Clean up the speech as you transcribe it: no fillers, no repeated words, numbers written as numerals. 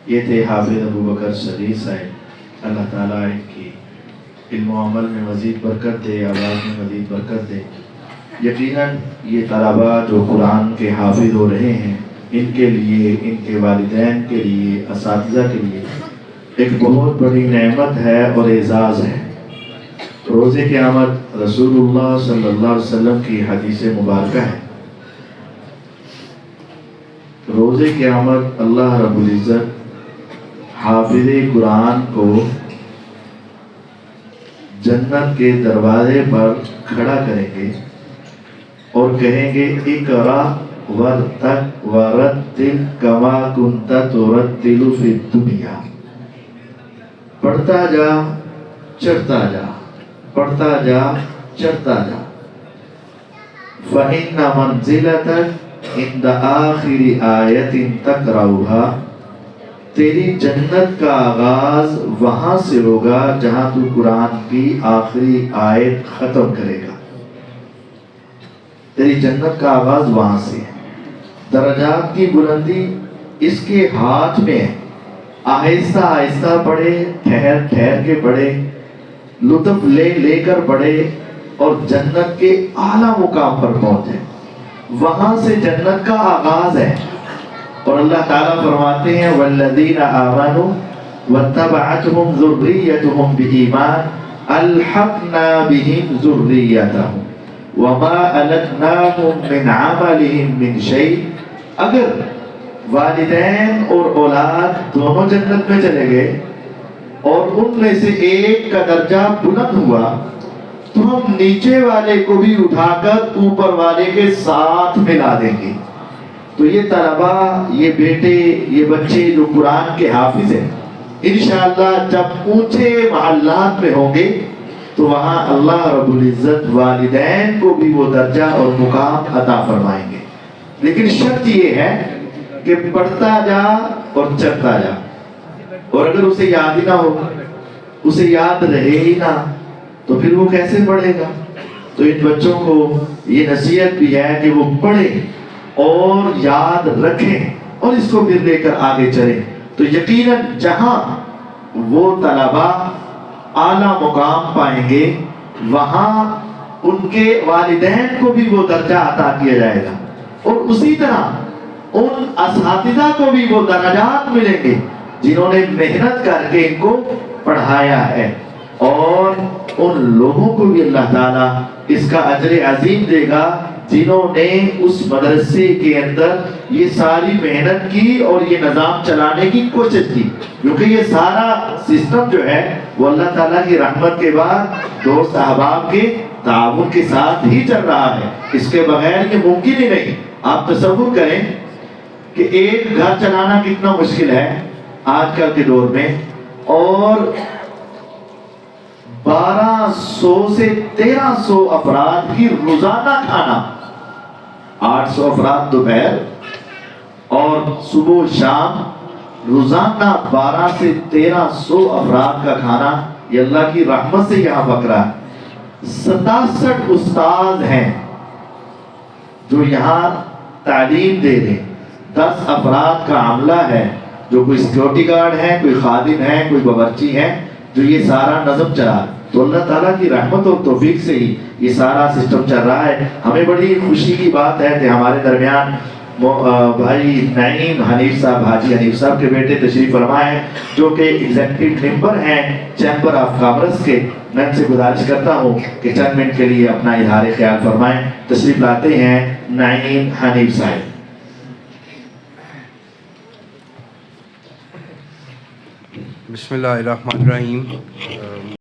یہ تھے حافظ ابو بکر صدیق صاحب، اللہ تعالیٰ ان کی علم و عمل میں مزید برکت دے، آواز میں مزید برکت دے۔ یقیناً یہ طلباء جو قرآن کے حافظ ہو رہے ہیں، ان کے لیے، ان کے والدین کے لیے، اساتذہ کے لیے ایک بہت بڑی نعمت ہے اور اعزاز ہے۔ روز قیامت رسول اللہ صلی اللہ علیہ وسلم کی حدیث مبارکہ ہے، روز قیامت اللہ رب العزت حافظ قرآن کو جنت کے دروازے پر کھڑا کریں گے اور کہیں گے اقرا ورتق ورتل کما کنت ترتل فی الدنیا، پڑھتا جا چڑھتا جا، پڑھتا جا چڑھتا جا، فإن منزلتک عند آخر آیت تقرأها، تیری جنت کا آغاز وہاں سے ہوگا جہاں تو قرآن کی آخری آیت ختم کرے گا۔ تیری جنت کا آغاز وہاں سے ہے۔ درجات کی بلندی اس کے ہاتھ میں ہے، آہستہ آہستہ پڑھے، ٹھہر ٹھہر کے پڑھے، لطف لے لے کر پڑھے اور جنت کے اعلیٰ مقام پر پہنچے۔ وہاں سے جنت کا آغاز ہے۔ اور اللہ تعالیٰ فرماتے ہیں والذین آمنوا واتبعتهم ذریتهم بإیمان الحقنا بهم ذریتهم وما ألتناهم من عملهم من شیء، اگر والدین اور اولاد دونوں جنت میں چلے گئے اور ان میں سے ایک کا درجہ بلند ہوا تو ہم نیچے والے کو بھی اٹھا کر اوپر والے کے ساتھ ملا دیں گے۔ تو یہ طلباء، یہ بیٹے، یہ بچے جو قرآن کے حافظ ہیں، انشاءاللہ جب اونچے محلات میں ہوں گے تو وہاں اللہ رب العزت والدین کو بھی وہ درجہ اور مقام عطا فرمائیں گے۔ لیکن شرط یہ ہے کہ پڑھتا جا اور چڑھتا جا، اور اگر اسے یاد ہی نہ ہو، اسے یاد رہے ہی نہ، تو پھر وہ کیسے پڑھے گا؟ تو ان بچوں کو یہ نصیحت بھی ہے کہ وہ پڑھیں اور یاد رکھیں اور اس کو پھر لے کر آگے چلیں۔ تو یقیناً جہاں وہ طلباء اعلیٰ مقام پائیں گے وہاں ان کے والدین کو بھی وہ درجہ عطا کیا جائے گا، اور اسی طرح ان اساتذہ کو بھی وہ درجات ملیں گے جنہوں نے محنت کر کے ان کو پڑھایا ہے، اور ان لوگوں کو بھی اللہ تعالیٰ اس کا اجر عظیم دے گا جنہوں نے اس مدرسے کے اندر یہ ساری محنت کی اور یہ نظام چلانے کی کوشش کی، کیونکہ یہ سارا سسٹم جو ہے وہ اللہ تعالیٰ کی رحمت کے بعد دوست احباب کے تعاون کے ساتھ ہی چل رہا ہے، اس کے بغیر یہ ممکن ہی نہیں۔ آپ تصور کریں کہ ایک گھر چلانا کتنا مشکل ہے آج کل کے دور میں، اور 1200 سے 1300 افراد کی روزانہ کھانا، 800 افراد دوپہر اور صبح و شام، روزانہ 12 سے 1300 افراد کا کھانا، یہ اللہ کی رحمت سے یہاں پک رہا ہے۔ 67 استاد ہیں جو یہاں تعلیم دے رہے ہیں، 10 افراد کا عملہ ہے جو کوئی سیکیورٹی گارڈ ہے، کوئی خادم ہے، کوئی باورچی ہے، جو یہ سارا نظم چلا رہا ہے۔ تو اللہ تعالیٰ کی رحمت اور توفیق سے ہی یہ سارا سسٹم چل رہا ہے۔ ہمیں بڑی خوشی کی بات ہے کہ ہمارے درمیان بھائی نعیم حنیف صاحب، حاجی حنیف صاحب کے بیٹے تشریف فرمائے ہیں، جو کہ ایگزیکٹو ممبر ہیں چیمبر آف کامرس کے۔ میں ان سے گزارش کرتا ہوں کہ چند منٹ کے لیے اپنا اظہار خیال فرمائیں۔ تشریف لاتے ہیں نعیم حنیف صاحب۔ بسم اللہ الرحمن الرحیم۔